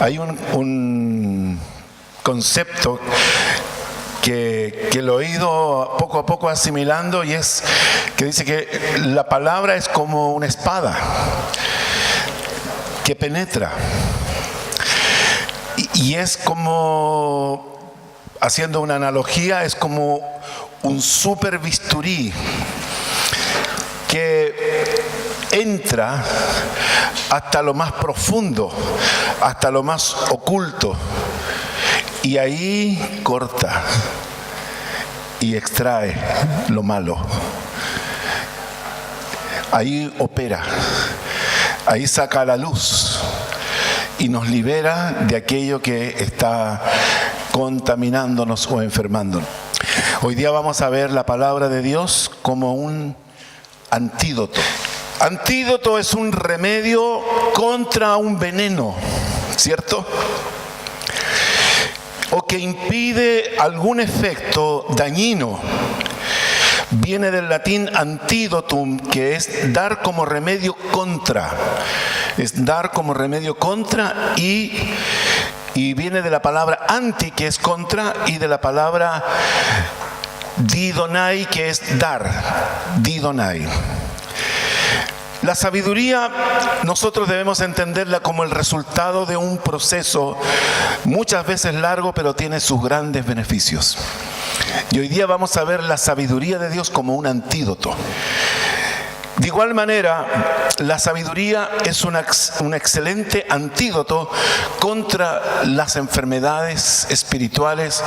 Hay un concepto que lo he ido poco a poco asimilando, y es que dice que la palabra es como una espada que penetra, y es como, haciendo una analogía, es como un super bisturí que entra hasta lo más profundo, hasta lo más oculto, y ahí corta y extrae lo malo. Ahí opera, ahí saca a la luz y nos libera de aquello que está contaminándonos o enfermándonos. Hoy día vamos a ver la palabra de Dios como un antídoto. Antídoto es un remedio contra un veneno, ¿cierto? O que impide algún efecto dañino. Viene del latín antídotum, que es dar como remedio contra. Es dar como remedio contra, y viene de la palabra anti, que es contra, y de la palabra didonai, que es dar. Didonai. La sabiduría nosotros debemos entenderla como el resultado de un proceso muchas veces largo, pero tiene sus grandes beneficios. Y hoy día vamos a ver la sabiduría de Dios como un antídoto. De igual manera, la sabiduría es un excelente antídoto contra las enfermedades espirituales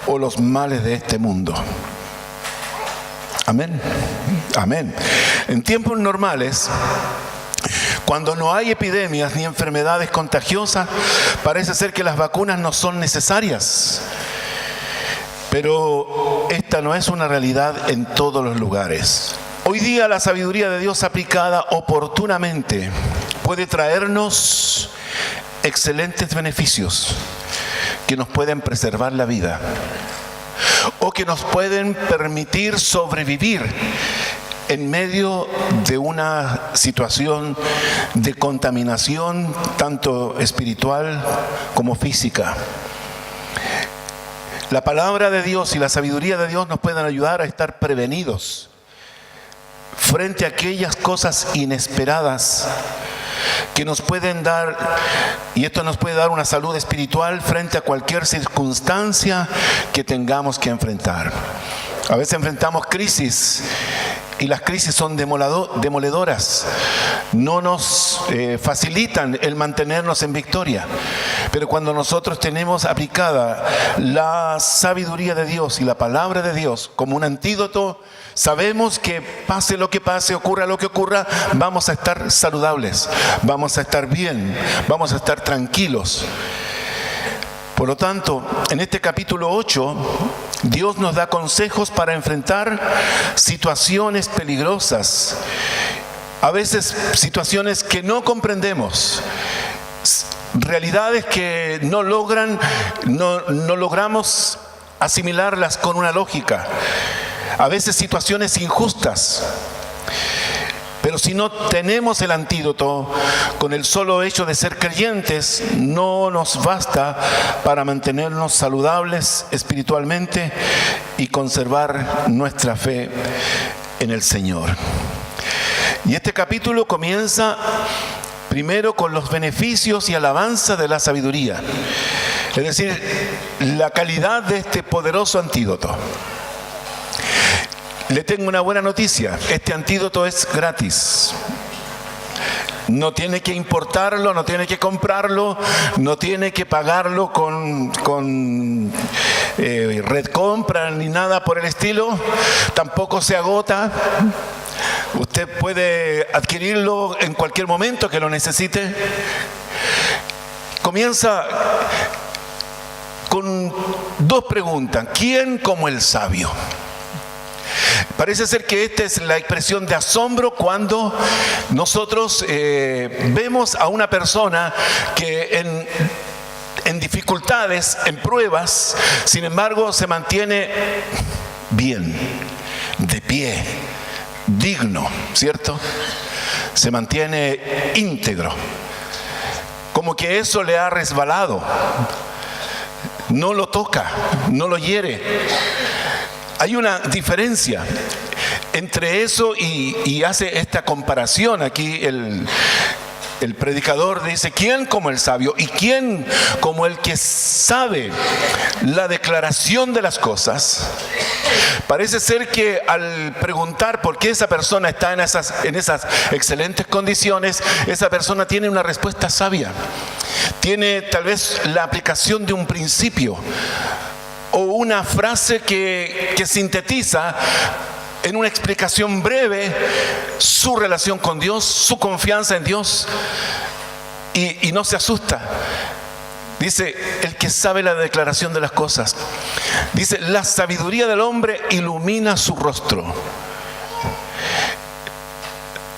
o los males de este mundo. Amén. Amén. En tiempos normales, cuando no hay epidemias ni enfermedades contagiosas, parece ser que las vacunas no son necesarias. Pero esta no es una realidad en todos los lugares. Hoy día la sabiduría de Dios aplicada oportunamente puede traernos excelentes beneficios que nos pueden preservar la vida, o que nos pueden permitir sobrevivir en medio de una situación de contaminación tanto espiritual como física. La palabra de Dios y la sabiduría de Dios nos pueden ayudar a estar prevenidos frente a aquellas cosas inesperadas que nos pueden dar, y esto nos puede dar una salud espiritual frente a cualquier circunstancia que tengamos que enfrentar. A veces enfrentamos crisis, y las crisis son demoledoras, no nos facilitan el mantenernos en victoria. Pero cuando nosotros tenemos aplicada la sabiduría de Dios y la palabra de Dios como un antídoto, sabemos que pase lo que pase, ocurra lo que ocurra, vamos a estar saludables, vamos a estar bien, vamos a estar tranquilos. Por lo tanto, en este capítulo 8, Dios nos da consejos para enfrentar situaciones peligrosas, a veces situaciones que no comprendemos, realidades que no logramos asimilarlas con una lógica, a veces situaciones injustas. Pero si no tenemos el antídoto, con el solo hecho de ser creyentes, no nos basta para mantenernos saludables espiritualmente y conservar nuestra fe en el Señor. Y este capítulo comienza primero con los beneficios y alabanza de la sabiduría, es decir, la calidad de este poderoso antídoto. Le tengo una buena noticia: este antídoto es gratis. No tiene que importarlo, no tiene que comprarlo, no tiene que pagarlo con Red Compra ni nada por el estilo. Tampoco se agota. Usted puede adquirirlo en cualquier momento que lo necesite. Comienza con dos preguntas. ¿Quién como el sabio? Parece ser que esta es la expresión de asombro cuando nosotros vemos a una persona que en dificultades, en pruebas, sin embargo se mantiene bien, de pie, digno, ¿cierto? Se mantiene íntegro. como que eso le ha resbalado. No lo toca, no lo hiere. Hay una diferencia entre eso y hace esta comparación aquí el predicador dice: ¿quién como el sabio? ¿Y quién como el que sabe la declaración de las cosas? Parece ser que al preguntar por qué esa persona está en esas excelentes condiciones, esa persona tiene una respuesta sabia. Tiene tal vez la aplicación de un principio o una frase que sintetiza en una explicación breve su relación con Dios, su confianza en Dios, y no se asusta. Dice: el que sabe la declaración de las cosas. Dice: la sabiduría del hombre ilumina su rostro.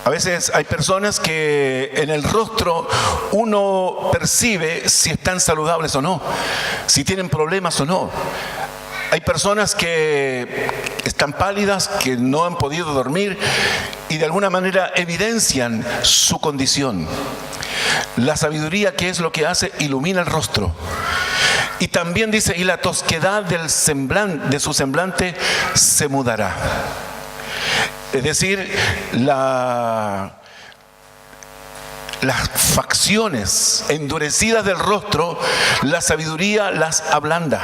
A veces hay personas que en el rostro uno percibe si están saludables o no, si tienen problemas o no. Hay personas que están pálidas, que no han podido dormir y de alguna manera evidencian su condición. La sabiduría, ¿qué es lo que hace? Ilumina el rostro. Y también dice: y la tosquedad de su semblante se mudará. Es decir, las facciones endurecidas del rostro, la sabiduría las ablanda.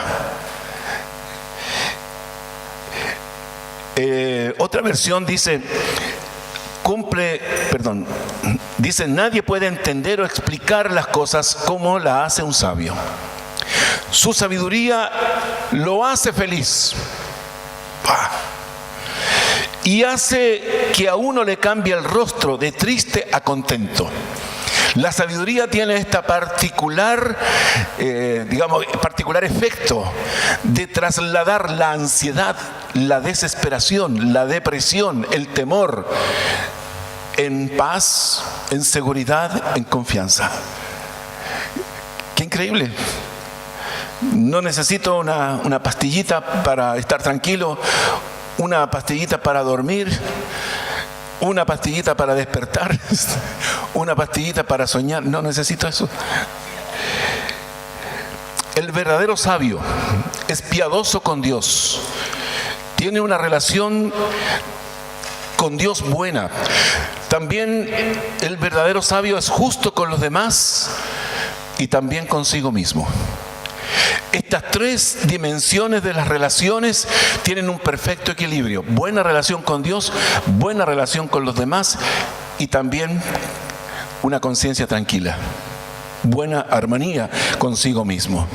Otra versión dice: dice: nadie puede entender o explicar las cosas como la hace un sabio. Su sabiduría lo hace feliz. Y hace que a uno le cambie el rostro de triste a contento. La sabiduría tiene esta particular efecto de trasladar la ansiedad, la desesperación, la depresión, el temor, en paz, en seguridad, en confianza. ¡Qué increíble! No necesito una pastillita para estar tranquilo, una pastillita para dormir, una pastillita para despertar, una pastillita para soñar. No necesito eso. El verdadero sabio es piadoso con Dios. Tiene una relación con Dios buena. También el verdadero sabio es justo con los demás y también consigo mismo. Estas tres dimensiones de las relaciones tienen un perfecto equilibrio: buena relación con Dios, buena relación con los demás y también una conciencia tranquila, buena armonía consigo mismo.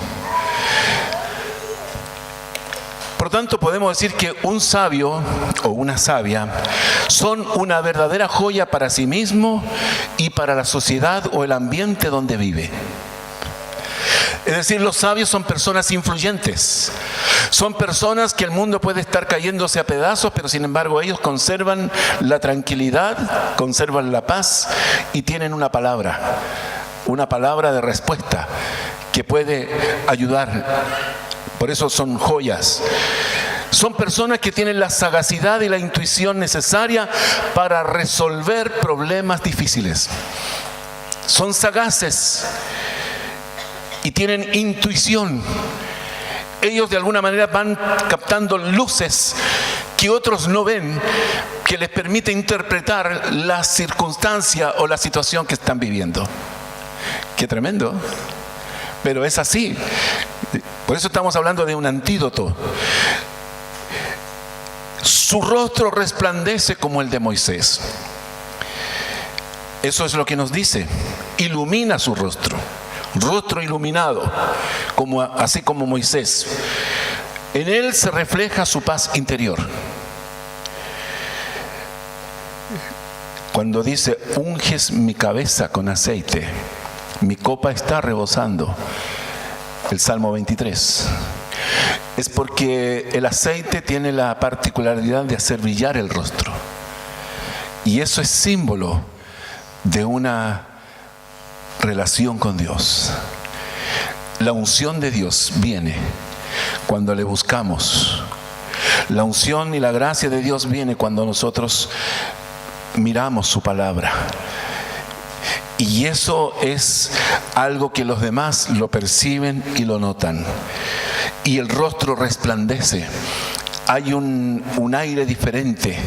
Por tanto, podemos decir que un sabio o una sabia son una verdadera joya para sí mismo y para la sociedad o el ambiente donde vive. Es decir, los sabios son personas influyentes. Son personas que el mundo puede estar cayéndose a pedazos, pero sin embargo ellos conservan la tranquilidad, conservan la paz y tienen una palabra de respuesta que puede ayudar. Por eso son joyas. Son personas que tienen la sagacidad y la intuición necesaria para resolver problemas difíciles. Son sagaces y tienen intuición. Ellos de alguna manera van captando luces que otros no ven, que les permite interpretar la circunstancia o la situación que están viviendo. Qué tremendo, pero es así. Por eso estamos hablando de un antídoto. Su rostro resplandece como el de Moisés. Eso es lo que nos dice. Ilumina su rostro iluminado, así como Moisés. En él se refleja su paz interior. Cuando dice: unges mi cabeza con aceite, mi copa está rebosando, el Salmo 23, es porque el aceite tiene la particularidad de hacer brillar el rostro, y eso es símbolo de una relación con Dios. La unción de Dios viene cuando le buscamos. La unción y la gracia de Dios viene cuando nosotros miramos su palabra. Y eso es algo que los demás lo perciben y lo notan. Y el rostro resplandece. Hay un aire diferente.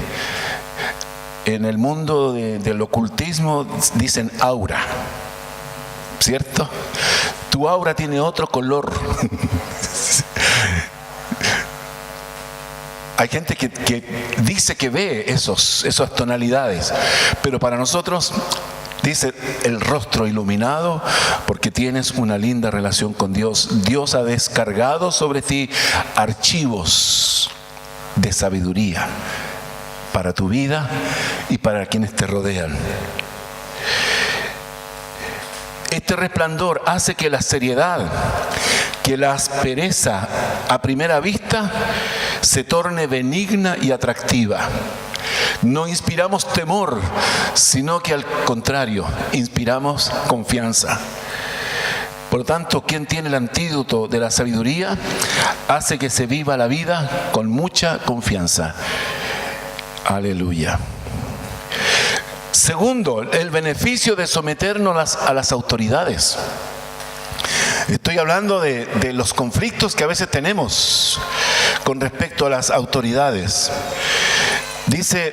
En el mundo del ocultismo dicen aura, ¿cierto? Tu aura tiene otro color. Hay gente que dice que ve esas tonalidades, pero para nosotros dice el rostro iluminado porque tienes una linda relación con Dios. Dios ha descargado sobre ti archivos de sabiduría para tu vida y para quienes te rodean. Este resplandor hace que la seriedad, que la aspereza a primera vista se torne benigna y atractiva. No inspiramos temor, sino que al contrario, inspiramos confianza. Por lo tanto, quien tiene el antídoto de la sabiduría hace que se viva la vida con mucha confianza. Aleluya. Segundo, el beneficio de someternos a las autoridades. Estoy hablando de los conflictos que a veces tenemos con respecto a las autoridades. Dice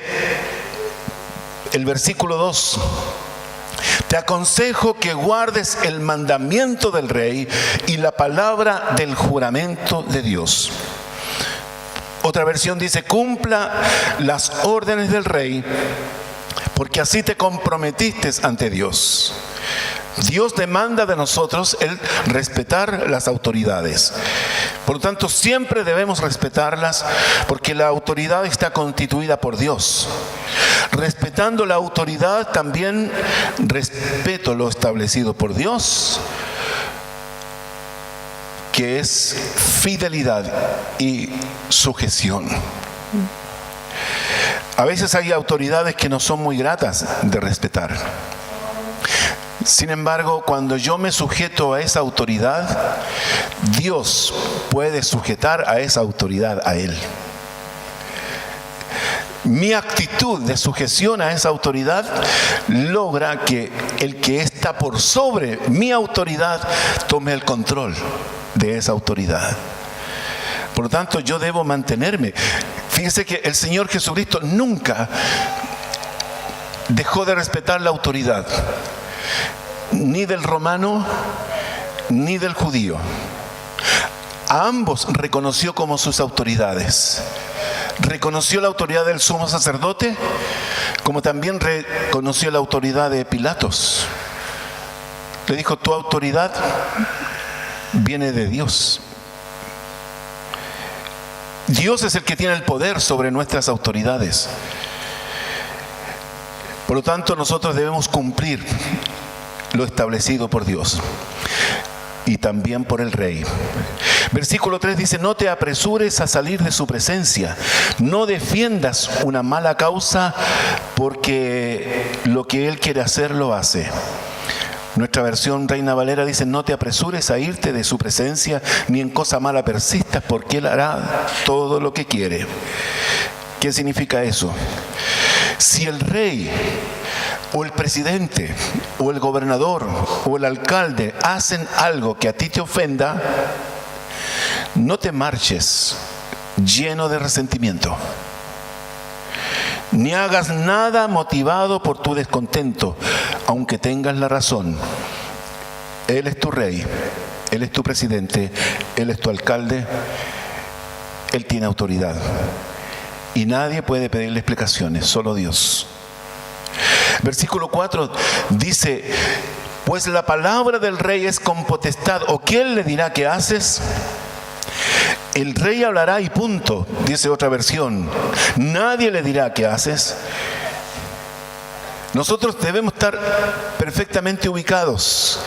el versículo 2: te aconsejo que guardes el mandamiento del rey y la palabra del juramento de Dios. Otra versión dice: cumpla las órdenes del rey, porque así te comprometiste ante Dios. Dios demanda de nosotros el respetar las autoridades. Por lo tanto, siempre debemos respetarlas porque la autoridad está constituida por Dios. Respetando la autoridad, también respeto lo establecido por Dios, que es fidelidad y sujeción. A veces hay autoridades que no son muy gratas de respetar. Sin embargo, cuando yo me sujeto a esa autoridad, Dios puede sujetar a esa autoridad a Él. Mi actitud de sujeción a esa autoridad logra que el que está por sobre mi autoridad tome el control de esa autoridad. Por lo tanto, yo debo mantenerme. Fíjese que el Señor Jesucristo nunca dejó de respetar la autoridad, ni del romano ni del judío. A ambos reconoció como sus autoridades. Reconoció la autoridad del sumo sacerdote, como también reconoció la autoridad de Pilatos. Le dijo: tu autoridad viene de Dios. Dios es el que tiene el poder sobre nuestras autoridades. Por lo tanto, nosotros debemos cumplir lo establecido por Dios y también por el rey. Versículo 3 dice: no te apresures a salir de su presencia, no defiendas una mala causa, porque lo que él quiere hacer lo hace. Nuestra versión Reina Valera dice: no te apresures a irte de su presencia, ni en cosa mala persistas, porque él hará todo lo que quiere. ¿Qué significa eso? Si el rey o el presidente o el gobernador o el alcalde hacen algo que a ti te ofenda, no te marches lleno de resentimiento, ni hagas nada motivado por tu descontento, aunque tengas la razón. Él es tu rey, Él es tu presidente, Él es tu alcalde, Él tiene autoridad. Y nadie puede pedirle explicaciones, solo Dios. Versículo 4 dice: pues la palabra del rey es con potestad, ¿o quién le dirá qué haces? El rey hablará y punto, dice otra versión. Nadie le dirá qué haces. Nosotros debemos estar perfectamente ubicados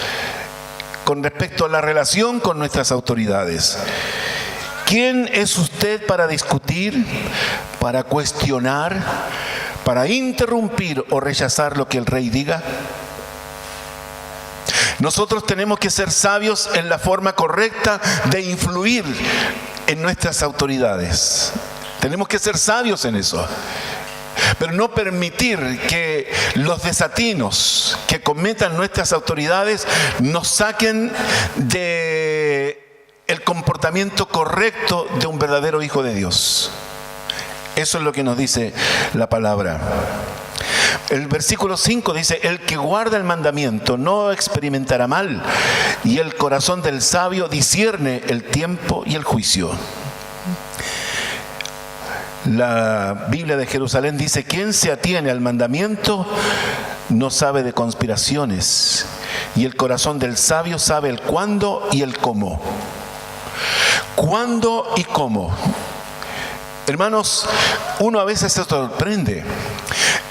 con respecto a la relación con nuestras autoridades. ¿Quién es usted para discutir, para cuestionar, para interrumpir o rechazar lo que el rey diga? Nosotros tenemos que ser sabios en la forma correcta de influir en nuestras autoridades. Tenemos que ser sabios en eso. pero no permitir que los desatinos que cometan nuestras autoridades nos saquen de el comportamiento correcto de un verdadero hijo de Dios. Eso es lo que nos dice la palabra. El versículo 5 dice: el que guarda el mandamiento no experimentará mal, y el corazón del sabio discierne el tiempo y el juicio. La Biblia de Jerusalén dice: quien se atiene al mandamiento no sabe de conspiraciones, y el corazón del sabio sabe el cuándo y el cómo. ¿Cuándo y cómo? Hermanos, uno a veces se sorprende.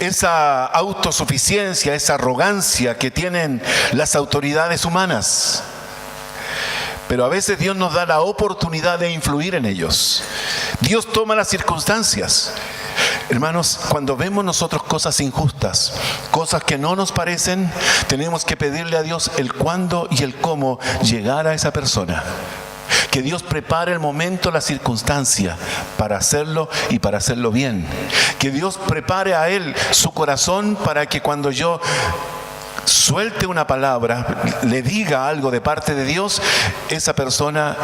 Esa autosuficiencia, esa arrogancia que tienen las autoridades humanas. Pero a veces Dios nos da la oportunidad de influir en ellos. Dios toma las circunstancias. Hermanos, cuando vemos nosotros cosas injustas, cosas que no nos parecen, tenemos que pedirle a Dios el cuándo y el cómo llegar a esa persona. Que Dios prepare el momento, la circunstancia para hacerlo y para hacerlo bien. Que Dios prepare a él su corazón para que cuando yo suelte una palabra, le diga algo de parte de Dios, esa persona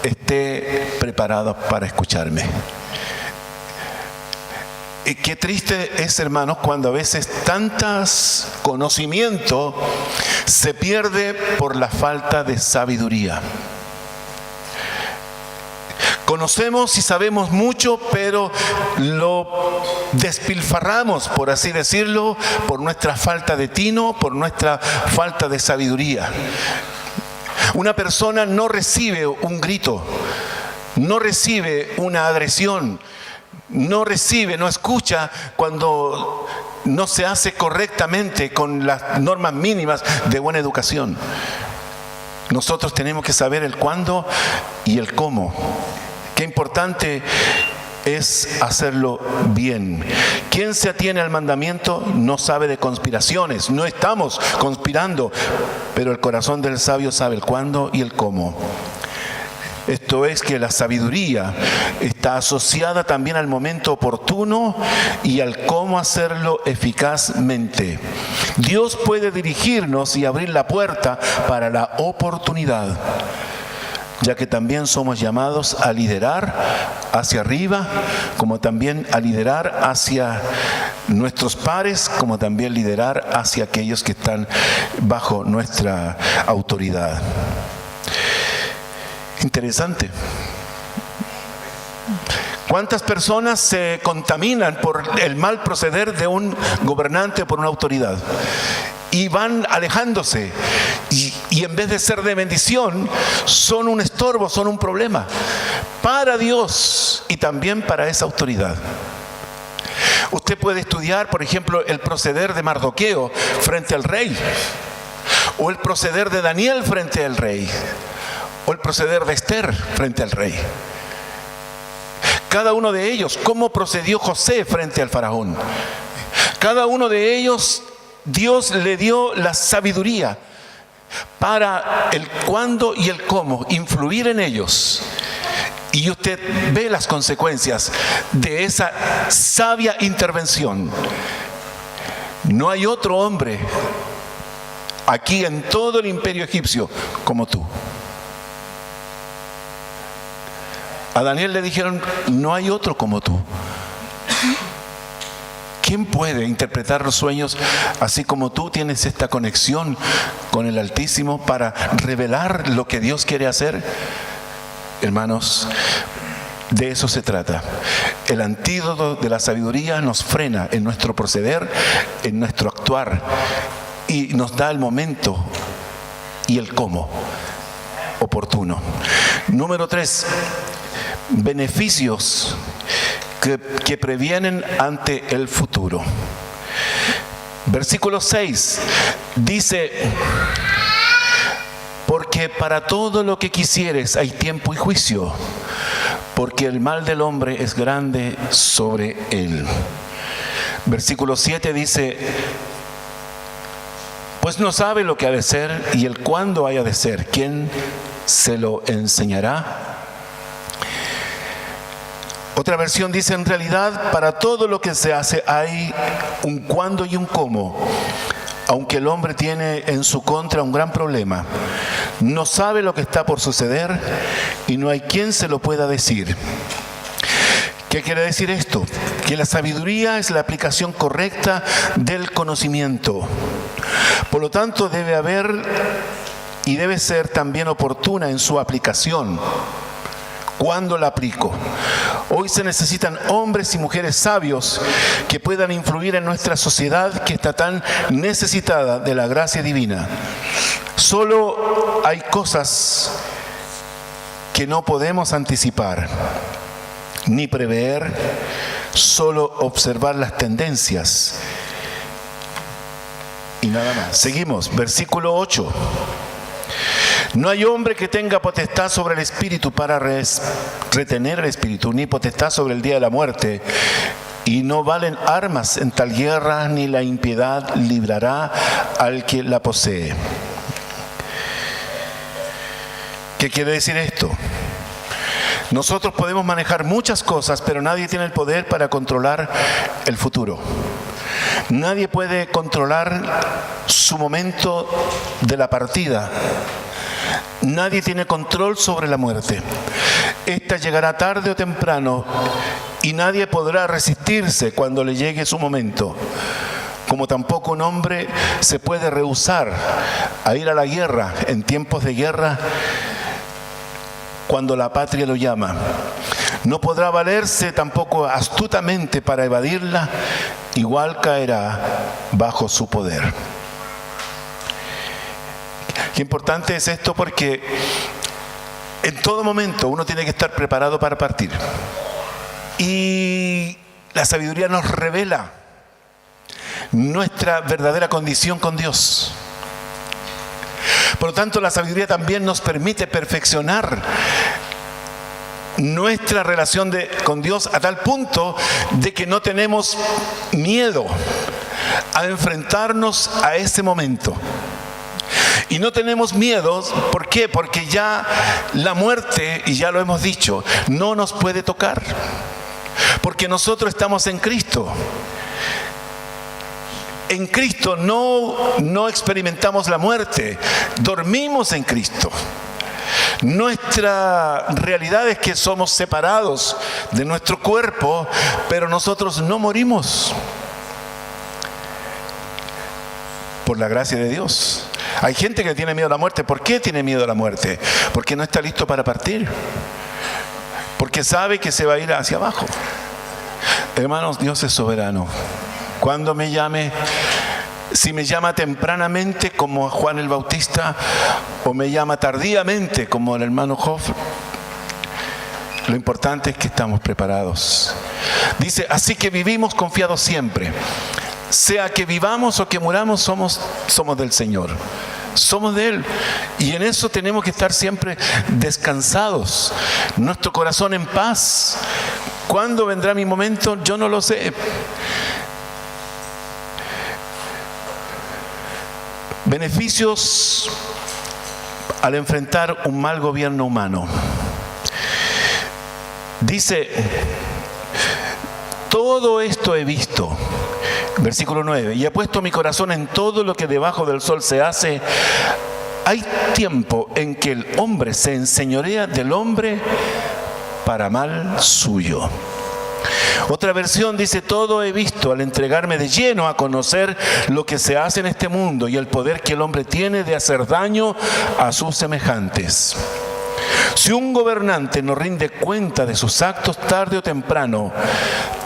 esté preparada para escucharme. Y qué triste es, hermanos, cuando a veces tantos conocimiento se pierde por la falta de sabiduría. Conocemos y sabemos mucho, pero lo despilfarramos, por así decirlo, por nuestra falta de tino, por nuestra falta de sabiduría. Una persona no recibe un grito, no recibe una agresión, no escucha cuando no se hace correctamente con las normas mínimas de buena educación. Nosotros tenemos que saber el cuándo y el cómo. Qué importante es hacerlo bien. Quien se atiene al mandamiento no sabe de conspiraciones. No estamos conspirando, pero el corazón del sabio sabe el cuándo y el cómo. Esto es que la sabiduría está asociada también al momento oportuno y al cómo hacerlo eficazmente. Dios puede dirigirnos y abrir la puerta para la oportunidad, ya que también somos llamados a liderar hacia arriba, como también a liderar hacia nuestros pares, como también liderar hacia aquellos que están bajo nuestra autoridad. Interesante. ¿Cuántas personas se contaminan por el mal proceder de un gobernante o por una autoridad? Y van alejándose. Y en vez de ser de bendición, son un estorbo, son un problema para Dios y también para esa autoridad. Usted puede estudiar, por ejemplo, el proceder de Mardoqueo frente al rey, o el proceder de Daniel frente al rey, o el proceder de Esther frente al rey. Cada uno de ellos, cómo procedió José frente al faraón. Cada uno de ellos, Dios le dio la sabiduría para el cuándo y el cómo, influir en ellos. Y usted ve las consecuencias de esa sabia intervención. No hay otro hombre aquí en todo el imperio egipcio como tú. A Daniel le dijeron: no hay otro como tú. ¿Quién puede interpretar los sueños así como tú tienes esta conexión con el Altísimo para revelar lo que Dios quiere hacer? Hermanos, de eso se trata. El antídoto de la sabiduría nos frena en nuestro proceder, en nuestro actuar, y nos da el momento y el cómo oportuno. Número 3, beneficios que previenen ante el futuro. Versículo 6 dice: porque para todo lo que quisieres hay tiempo y juicio, porque el mal del hombre es grande sobre él. Versículo 7 dice: pues no sabe lo que ha de ser y el cuándo haya de ser. ¿Quién se lo enseñará? Otra versión dice: en realidad, para todo lo que se hace hay un cuándo y un cómo. Aunque el hombre tiene en su contra un gran problema, no sabe lo que está por suceder y no hay quien se lo pueda decir. ¿Qué quiere decir esto? Que la sabiduría es la aplicación correcta del conocimiento. Por lo tanto, debe haber y debe ser también oportuna en su aplicación. ¿Cuándo la aplico? Hoy se necesitan hombres y mujeres sabios que puedan influir en nuestra sociedad que está tan necesitada de la gracia divina. Solo hay cosas que no podemos anticipar ni prever, solo observar las tendencias y nada más. Seguimos, versículo 8. No hay hombre que tenga potestad sobre el espíritu para retener el espíritu, ni potestad sobre el día de la muerte. Y no valen armas en tal guerra, ni la impiedad librará al que la posee. ¿Qué quiere decir esto? Nosotros podemos manejar muchas cosas, pero nadie tiene el poder para controlar el futuro. Nadie puede controlar su momento de la partida. Nadie tiene control sobre la muerte. Esta llegará tarde o temprano y nadie podrá resistirse cuando le llegue su momento. Como tampoco un hombre se puede rehusar a ir a la guerra en tiempos de guerra cuando la patria lo llama. No podrá valerse tampoco astutamente para evadirla, igual caerá bajo su poder. Qué importante es esto, porque en todo momento uno tiene que estar preparado para partir. Y la sabiduría nos revela nuestra verdadera condición con Dios. Por lo tanto, la sabiduría también nos permite perfeccionar nuestra relación con Dios a tal punto de que no tenemos miedo a enfrentarnos a ese momento. Y no tenemos miedo, ¿por qué? Porque ya la muerte, y ya lo hemos dicho, no nos puede tocar. Porque nosotros estamos en Cristo. En Cristo no experimentamos la muerte, dormimos en Cristo. Nuestra realidad es que somos separados de nuestro cuerpo, pero nosotros no morimos. Por la gracia de Dios. Hay gente que tiene miedo a la muerte. ¿Por qué tiene miedo a la muerte? Porque no está listo para partir. Porque sabe que se va a ir hacia abajo. Hermanos, Dios es soberano. Cuando me llame, si me llama tempranamente como a Juan el Bautista, o me llama tardíamente como el hermano Job, lo importante es que estamos preparados. Dice, así que vivimos confiados siempre. Sea que vivamos o que muramos, somos del Señor. Somos de Él. Y en eso tenemos que estar siempre descansados. Nuestro corazón en paz. ¿Cuándo vendrá mi momento? Yo no lo sé. Beneficios al enfrentar un mal gobierno humano. Dice, todo esto he visto. Versículo 9. Y he puesto mi corazón en todo lo que debajo del sol se hace. Hay tiempo en que el hombre se enseñorea del hombre para mal suyo. Otra versión dice, todo he visto al entregarme de lleno a conocer lo que se hace en este mundo y el poder que el hombre tiene de hacer daño a sus semejantes. Si un gobernante no rinde cuenta de sus actos, tarde o temprano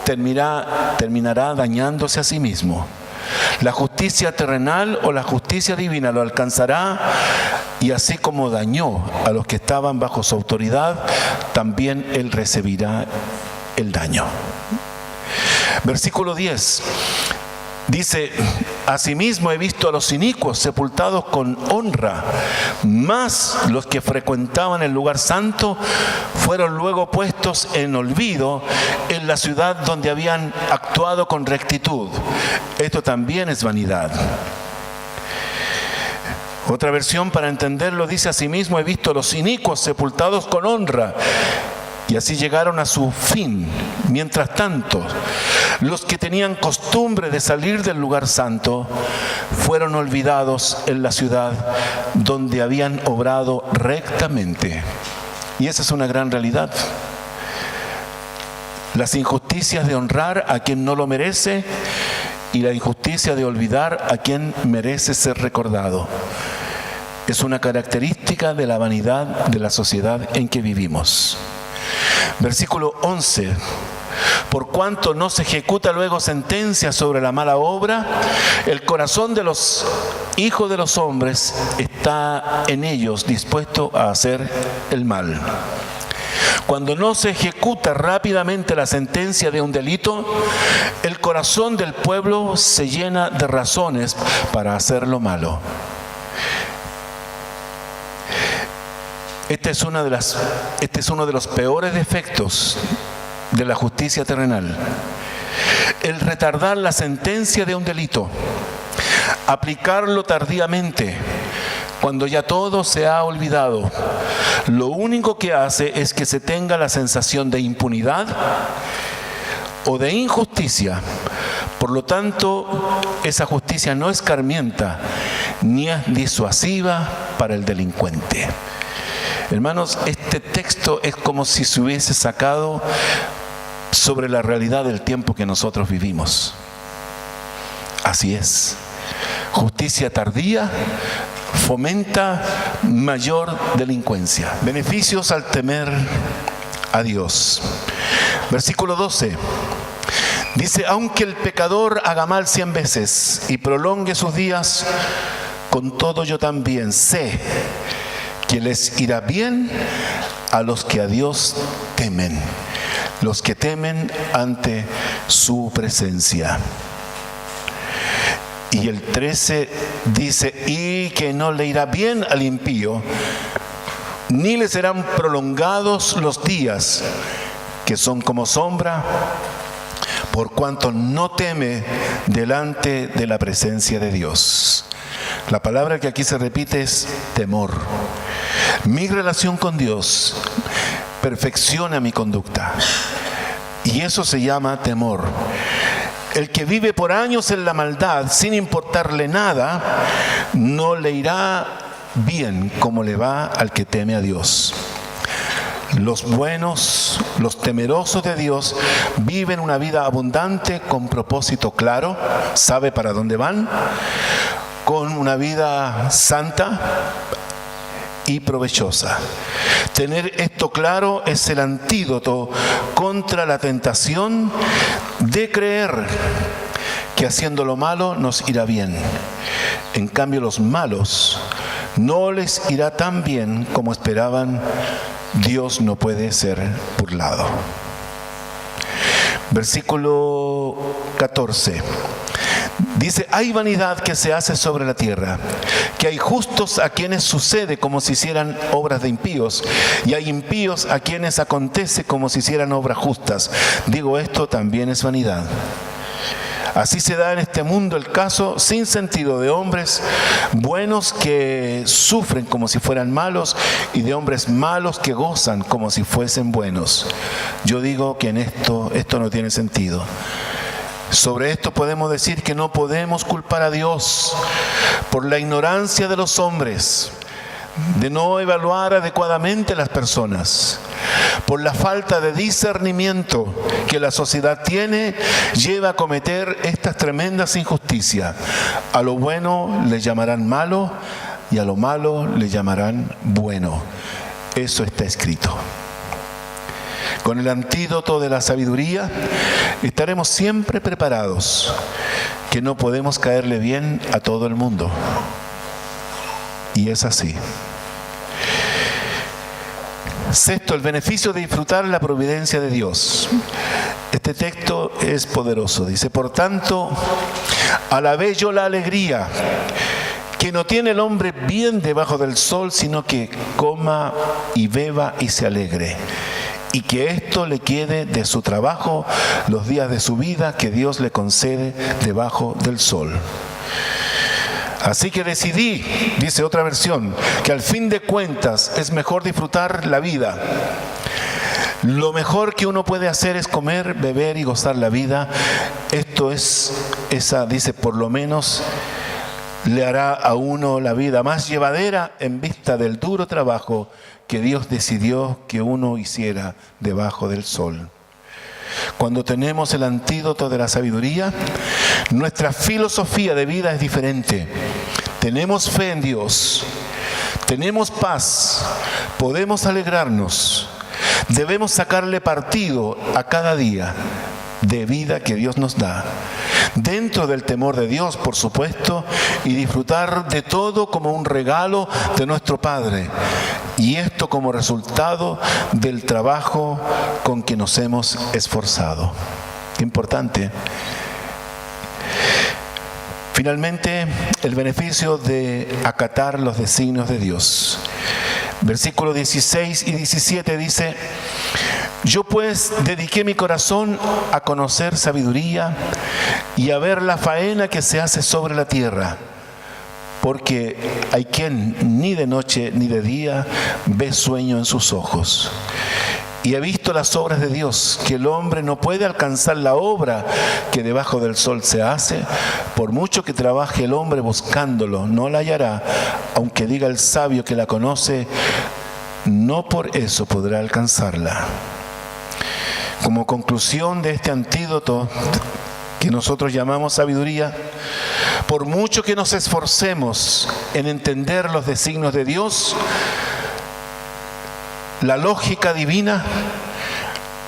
terminará dañándose a sí mismo. La justicia terrenal o la justicia divina lo alcanzará, y así como dañó a los que estaban bajo su autoridad, también él recibirá el daño. Versículo 10. Dice, asimismo he visto a los inicuos sepultados con honra, mas los que frecuentaban el lugar santo fueron luego puestos en olvido en la ciudad donde habían actuado con rectitud. Esto también es vanidad. Otra versión para entenderlo dice, asimismo he visto a los inicuos sepultados con honra. y así llegaron a su fin. Mientras tanto, los que tenían costumbre de salir del lugar santo fueron olvidados en la ciudad donde habían obrado rectamente. Y esa es una gran realidad. Las injusticias de honrar a quien no lo merece y la injusticia de olvidar a quien merece ser recordado. Es una característica de la vanidad de la sociedad en que vivimos. Versículo 11. Por cuanto no se ejecuta luego sentencia sobre la mala obra, el corazón de los hijos de los hombres está en ellos dispuesto a hacer el mal. Cuando no se ejecuta rápidamente la sentencia de un delito, el corazón del pueblo se llena de razones para hacer lo malo. Este es uno de los peores defectos de la justicia terrenal. El retardar la sentencia de un delito, aplicarlo tardíamente, cuando ya todo se ha olvidado, lo único que hace es que se tenga la sensación de impunidad o de injusticia. Por lo tanto, esa justicia no escarmienta ni es disuasiva para el delincuente. Hermanos, este texto es como si se hubiese sacado sobre la realidad del tiempo que nosotros vivimos. Así es. Justicia tardía fomenta mayor delincuencia. Beneficios al temer a Dios. Versículo 12. Dice, aunque el pecador haga mal 100 veces y prolongue sus días, con todo yo también sé que les irá bien a los que a Dios temen, los que temen ante su presencia. Y el 13 dice, y que no le irá bien al impío, ni le serán prolongados los días, que son como sombra, por cuanto no teme delante de la presencia de Dios. La palabra que aquí se repite es temor. Mi relación con Dios perfecciona mi conducta. Y eso se llama temor. El que vive por años en la maldad sin importarle nada, no le irá bien como le va al que teme a Dios. Los buenos, los temerosos de Dios, viven una vida abundante con propósito claro, sabe para dónde van, con una vida santa y provechosa. Tener esto claro es el antídoto contra la tentación de creer que haciendo lo malo nos irá bien. En cambio, los malos no les irá tan bien como esperaban. Dios no puede ser burlado. Versículo 14. Dice, hay vanidad que se hace sobre la tierra, que hay justos a quienes sucede como si hicieran obras de impíos, y hay impíos a quienes acontece como si hicieran obras justas. Digo, esto también es vanidad. Así se da en este mundo el caso sin sentido de hombres buenos que sufren como si fueran malos y de hombres malos que gozan como si fuesen buenos. Yo digo que en esto no tiene sentido. Sobre esto podemos decir que no podemos culpar a Dios por la ignorancia de los hombres, de no evaluar adecuadamente las personas, por la falta de discernimiento que la sociedad tiene, lleva a cometer estas tremendas injusticias. A lo bueno le llamarán malo y a lo malo le llamarán bueno. Eso está escrito. Con el antídoto de la sabiduría estaremos siempre preparados, que no podemos caerle bien a todo el mundo. Y es así. Sexto, el beneficio de disfrutar la providencia de Dios. Este texto es poderoso. Dice, por tanto, alabé yo la alegría que no tiene el hombre bien debajo del sol, sino que coma y beba y se alegre. Y que esto le quede de su trabajo los días de su vida que Dios le concede debajo del sol. Así que decidí, dice otra versión, que al fin de cuentas es mejor disfrutar la vida Lo mejor que uno puede hacer es comer, beber y gozar la vida. Dice, por lo menos le hará a uno la vida más llevadera en vista del duro trabajo que Dios decidió que uno hiciera debajo del sol. Cuando tenemos el antídoto de la sabiduría, nuestra filosofía de vida es diferente. Tenemos fe en Dios, tenemos paz, podemos alegrarnos. Debemos sacarle partido a cada día de vida que Dios nos da, dentro del temor de Dios, por supuesto, y disfrutar de todo como un regalo de nuestro Padre, y esto como resultado del trabajo con que nos hemos esforzado. Qué importante. Finalmente, el beneficio de acatar los designios de Dios. Versículos 16 y 17 dice: yo pues dediqué mi corazón a conocer sabiduría y a ver la faena que se hace sobre la tierra, porque hay quien ni de noche ni de día ve sueño en sus ojos. Y he visto las obras de Dios, que el hombre no puede alcanzar la obra que debajo del sol se hace. Por mucho que trabaje el hombre buscándolo, no la hallará, aunque diga el sabio que la conoce, no por eso podrá alcanzarla. Como conclusión de este antídoto que nosotros llamamos sabiduría, por mucho que nos esforcemos en entender los designios de Dios, la lógica divina,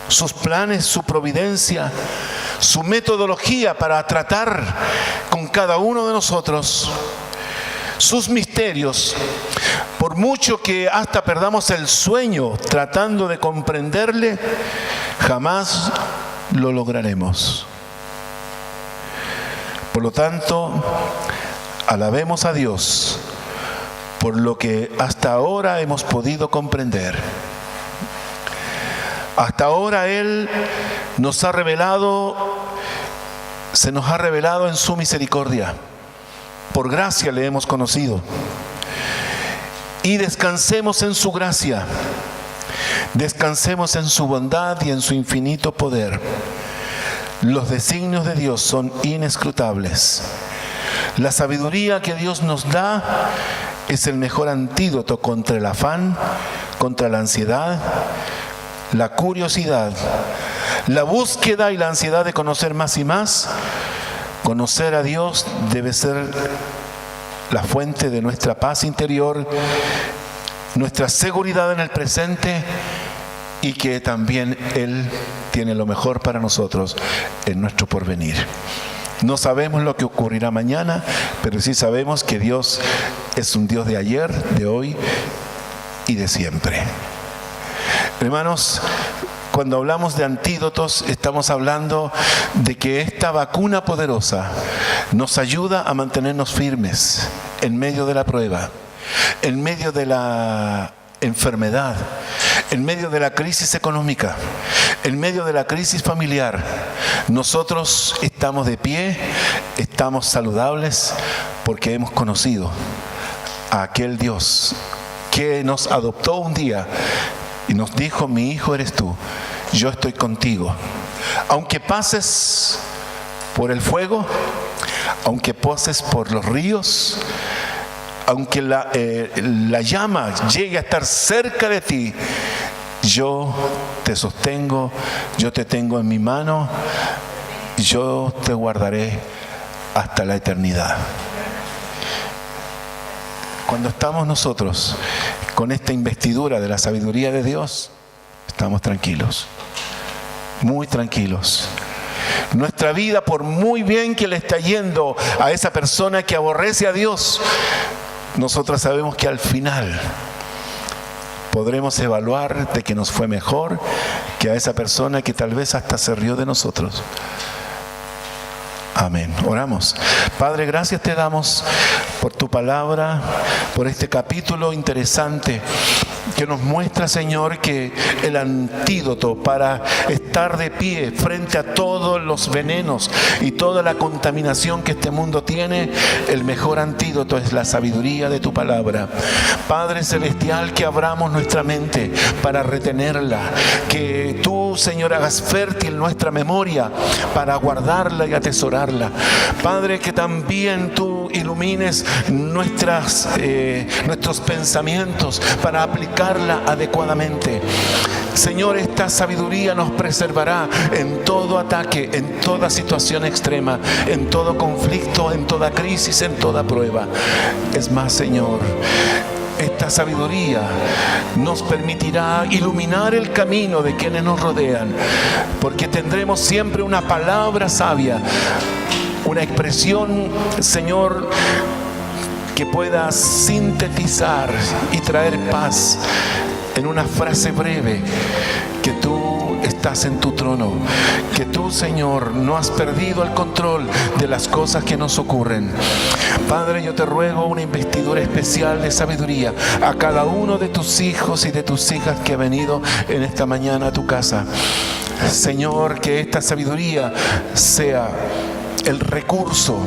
sus planes, su providencia, su metodología para tratar con cada uno de nosotros, sus misterios, por mucho que hasta perdamos el sueño tratando de comprenderle, jamás lo lograremos. Por lo tanto, alabemos a Dios por lo que hasta ahora hemos podido comprender. Hasta ahora Él nos ha revelado, se nos ha revelado en su misericordia. Por gracia le hemos conocido. Y descansemos en su gracia. Descansemos en su bondad y en su infinito poder. Los designios de Dios son inescrutables. La sabiduría que Dios nos da es el mejor antídoto contra el afán, contra la ansiedad, la curiosidad, la búsqueda y la ansiedad de conocer más y más. Conocer a Dios debe ser la fuente de nuestra paz interior, nuestra seguridad en el presente, y que también Él tiene lo mejor para nosotros en nuestro porvenir. No sabemos lo que ocurrirá mañana, pero sí sabemos que Dios es un Dios de ayer, de hoy y de siempre. Hermanos, cuando hablamos de antídotos, estamos hablando de que esta vacuna poderosa nos ayuda a mantenernos firmes en medio de la prueba, en medio de la enfermedad, en medio de la crisis económica, en medio de la crisis familiar. Nosotros estamos de pie, estamos saludables, porque hemos conocido a aquel Dios que nos adoptó un día y nos dijo: mi hijo eres tú, yo estoy contigo. Aunque pases por el fuego, aunque pases por los ríos, aunque la llama llegue a estar cerca de ti, yo te sostengo, yo te tengo en mi mano, yo te guardaré hasta la eternidad. Cuando estamos nosotros con esta investidura de la sabiduría de Dios, estamos tranquilos, muy tranquilos. Nuestra vida, por muy bien que le está yendo a esa persona que aborrece a Dios, nosotros sabemos que al final podremos evaluar de que nos fue mejor que a esa persona que tal vez hasta se rió de nosotros. Amén. Oramos. Padre, gracias te damos por tu palabra, por este capítulo interesante que nos muestra, Señor, que el antídoto para estar de pie frente a todos los venenos y toda la contaminación que este mundo tiene, el mejor antídoto es la sabiduría de tu palabra. Padre Celestial, que abramos nuestra mente para retenerla, que tú, Señor, hagas fértil nuestra memoria para guardarla y atesorarla. Padre, que también tú ilumines nuestros pensamientos para aplicarla adecuadamente. Señor, esta sabiduría nos preservará en todo ataque, en toda situación extrema, en todo conflicto, en toda crisis, en toda prueba. Es más, Señor, esta sabiduría nos permitirá iluminar el camino de quienes nos rodean, porque tendremos siempre una palabra sabia, una expresión, Señor, que pueda sintetizar y traer paz en una frase breve: que tú estás en tu trono, que tú, Señor, no has perdido el control de las cosas que nos ocurren. Padre, yo te ruego una investidura especial de sabiduría a cada uno de tus hijos y de tus hijas que ha venido en esta mañana a tu casa. Señor, que esta sabiduría sea el recurso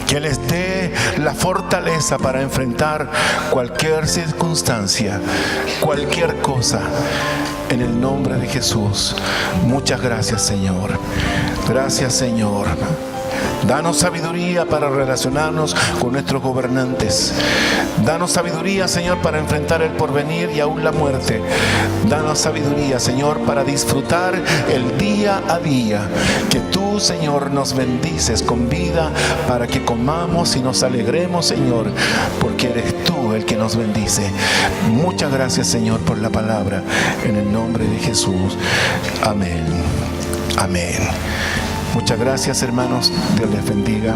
que les dé la fortaleza para enfrentar cualquier circunstancia, cualquier cosa, en el nombre de Jesús. Muchas gracias, Señor. Gracias, Señor. Danos sabiduría para relacionarnos con nuestros gobernantes. Danos sabiduría, Señor, para enfrentar el porvenir y aún la muerte. Danos sabiduría, Señor, para disfrutar el día a día. Que tú, Señor, nos bendices con vida para que comamos y nos alegremos, Señor, porque eres tú el que nos bendice. Muchas gracias, Señor, por la palabra. En el nombre de Jesús. Amén. Amén. Muchas gracias, hermanos. Dios les bendiga.